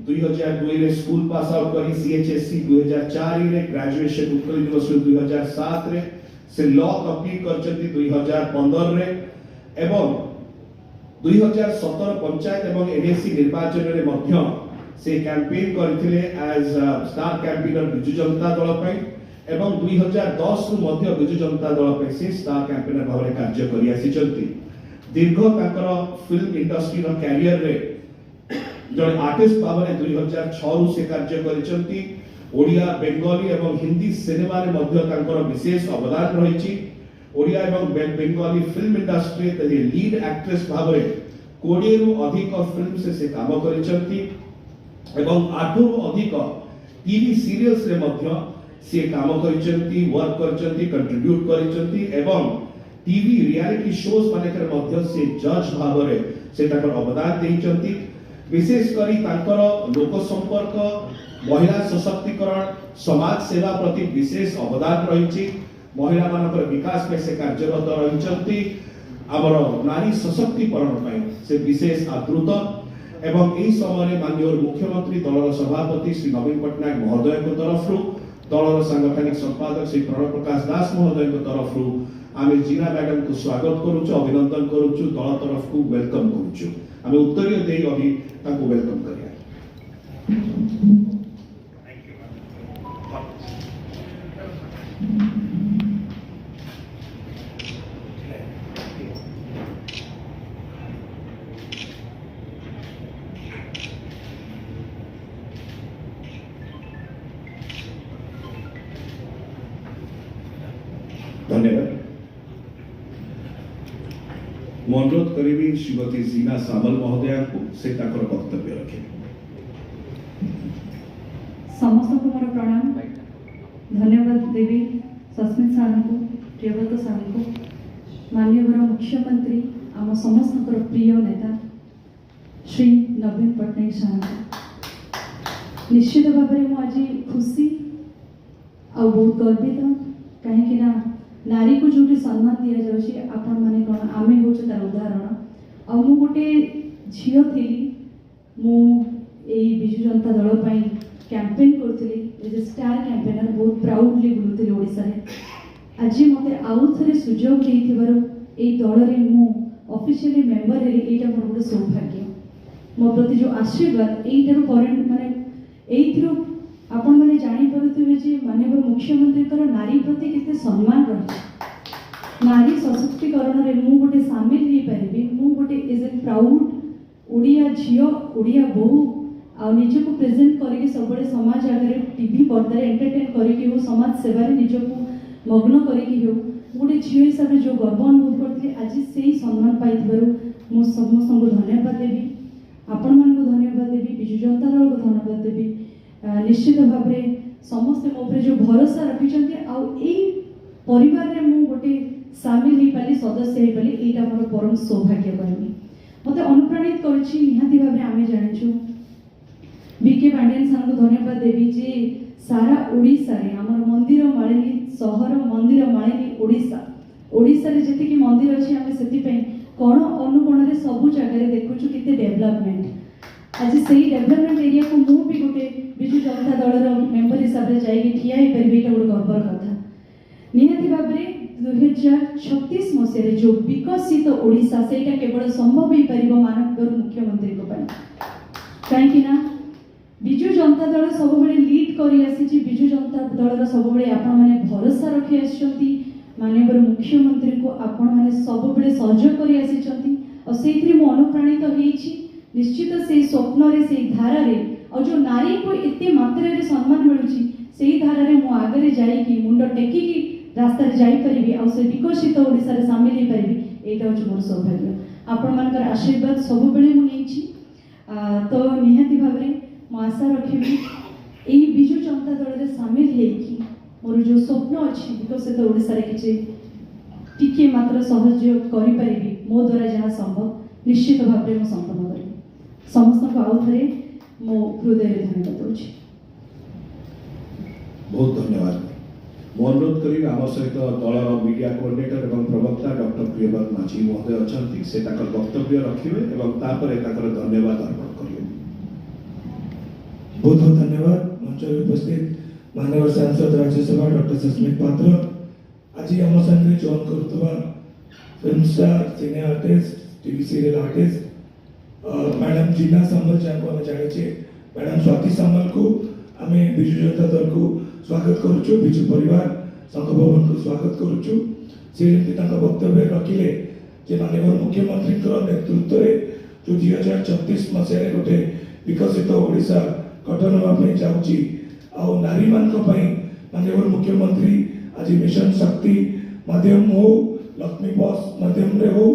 2002 रे school pass out करी सीएचएससी 2004 रे ग्रेजुएशन उत्कल यूनिवर्सिटी 2007 रे से लॉ कंप्लीट करचंती 2015 रे एवं 2017 पंचायत एवं एनएससी निर्वाचन रे मध्य से कैंपेन करथिले as star campaigner Biju Janata Dal पई एवं 2010 रु मध्य बिजु जनता दल पई से स्टार कैंपेनर भाବରେ कार्य करि आसीचंती। दीर्घ ताकर फिल्म इंडस्ट्री रो कैरियर रे जण आर्टिस्ट भाବରେ 2006 रु से कार्य करिसंती। ओडिया बेंगली एवं हिंदी सिनेमा रे मध्य ताकर विशेष अवदान रहिछि। ओडिया एवं बेंगली फिल्म इंडस्ट्री रे लीड एक्ट्रेस भाବରେ 20 रु अधिक फिल्म से काम करिसंती एवं 8 रु अधिक टीवी सीरियल्स रे मध्य से काम करिसंती, वर्क करिसंती, कंट्रीब्यूट करिसंती एवं टीवी रियलिटी शोज मानेकर मध्य से जज भाବରେ से ताकर अवदान देइचंती। विशेष करी तांकर लोक संपर्क, महिला सशक्तिकरण, समाज सेवा प्रति विशेष अवदान रहिछि। महिला मानकर विकास में से कार्यरत रहिचंती। आमर नारी सशक्तिकरण पय से विशेष आदृत एवं एही समय माननीय मुख्यमंत्री दलर सभापति श्री नवीन पटनायक महोदय को तरफ दलर सांगठनिक संपादक श्री प्रणव प्रकाश दास महोदय को तरफ आमे जीना मैडम को स्वागत करूछु, अभिनंदन करूछु, दल तरफ को वेलकम करूछु। आमे उत्तरीय देई अभी ताको वेलकम करिया। धन्यवाद। मैं अनुरोध करी श्रीमती जीना सामल महोदया को से ताकर वक्तव्य रखे। समस्त को मोर प्रणाम। धन्यवाद देवी सस्मित सार को, प्रियव्रत सार को, माननीय मुख्यमंत्री आम समस्त प्रिय नेता श्री नवीन पटनायक सार। निश्चित भाव में मुझे खुशी आ बहुत गर्वित कहीं नारी को जो सम्मान दि जाऊँगी आपण मैंने कौन आम हूँ तार उदाहरण। आ मु गोटे झील थी बिजु जनता दल पर कैंपेन करी एज ए स्टार कैंपेनर बहुत प्राउडली बुलूली ओडिशा रे। आज मते आउ थे सुजोग देई दल में ऑफिशियली मेंबर है मोर गोटे सौभाग्य। मो प्रति जो आशीर्वाद माने आपण मैंने जानीपे माननीय मुख्यमंत्री नारी प्रति केते सम्मान रही। नारी सशक्तिकरण रे मु गोटे सामिल हो पारि। मु गोटे एज ए प्राउड ओडिया झील, ओडिया बहु आ निज को प्रेजेंट करके सब समाज आगे टीवी पर्दा एंटरटेन करके हो, समाज सेवा निज को मग्न करके हो, गोटे झील हिसाब से जो गर्व अनुभव करते आज से सम्मान पाई मु समस्त को धन्यवाद देवी। आपण मान को धन्यवाद देवी, बिजु जनता दल को धन्यवाद देवी। निश्चित भाव में समस्ते मो जो भरोसा रखिंट परिवार रे मु गोटे सामिल हो पाली, सदस्य हो पाली, यहाँ मोर परम सौभाग्य कहमी। मत अनुप्राणित करती भाव में आम जाचु बीके पांडियन सार को धन्यवाद देवी जे सारा ओडिशा रे आमर मंदिर मालिनी सहर, मंदिर मालिनी ओडिशा ओडिशा रे जति कि मंदिर अछि आमे सेति पे कोण अनुकोण रे सब जगह देखुछु किते डेवलपमेंट। आज सही डेवलपमेंट एरिया को मु भी गोटे बिजु जनता दल मेंबर हिसाब से जाई ठिया ही परबे, एटा गोटे गर्वर कथा। निहाती भाव में 2036 मसीह जो विकसित ओडिशा सेटा केवल संभव हो पार माननीय मुख्यमंत्री को कहीं बिजु जनता दल सब लीड करी आसी। बिजु जनता दल सब आपण मैंने भरोसा रखी आसी। माननीय मुख्यमंत्री को आपण मैंने सब सहयोग करी आसी और से मु अनुप्राणित होईछि। निश्चित से स्वप्न रे से धारा रे और जो नारी को एते मात्रा रे सम्मान मिलुछि से धारा रे मु आगे जाई मुंड टेकी रास्ता रे जाई परिबी और से विकसित ओडिसा रे शामिल हो परिबी। एटा होछ मोर सौभाग्य। आपण मानकर आशीर्वाद सब बेले मु नेछि। तो निहाती भाव में मु आशा रखिबी एई बिजु जनता दल रे शामिल हेकी मोर जो स्वप्न अछि विकसित ओडिसा रे किछि टिके मात्र सहयोग करि परिबी। मो द्वारा जहाँ संभव निश्चित भाव में मु संपन्न करिबी। समस्त को आउ थे मो हृदय धन्यवाद दूची। बहुत धन्यवाद। मो अनुरोध करी आम सहित दलर मीडिया कोऑर्डिनेटर एवं प्रवक्ता डॉक्टर प्रियव्रत माझी महोदय अछंती से ताकर वक्तव्य रखिबे एवं तापरे ताकर धन्यवाद अर्पण करिवे। बहुत बहुत धन्यवाद मंच में उपस्थित माननीय सांसद राज्यसभा डॉक्टर सस्मित पात्र आज आम संगे जॉइन करुवा film star cine artist TV serial artist madam Jina Samal जहाँ को जाने मैडम स्वाति सामल को आम विजु जनता दल को स्वागत करुचु विजु परिवार संघ भवन को स्वागत करुचु से वक्तव्य रखिले जे माननीय मुख्यमंत्री नेतृत्व में जो 2036 मसीह गोटे विकसित ओडिशा गठन होगा जाऊँगी आ नारी माननीय मुख्यमंत्री आज मिशन शक्ति माध्यम हो लक्ष्मी बस माध्यम हो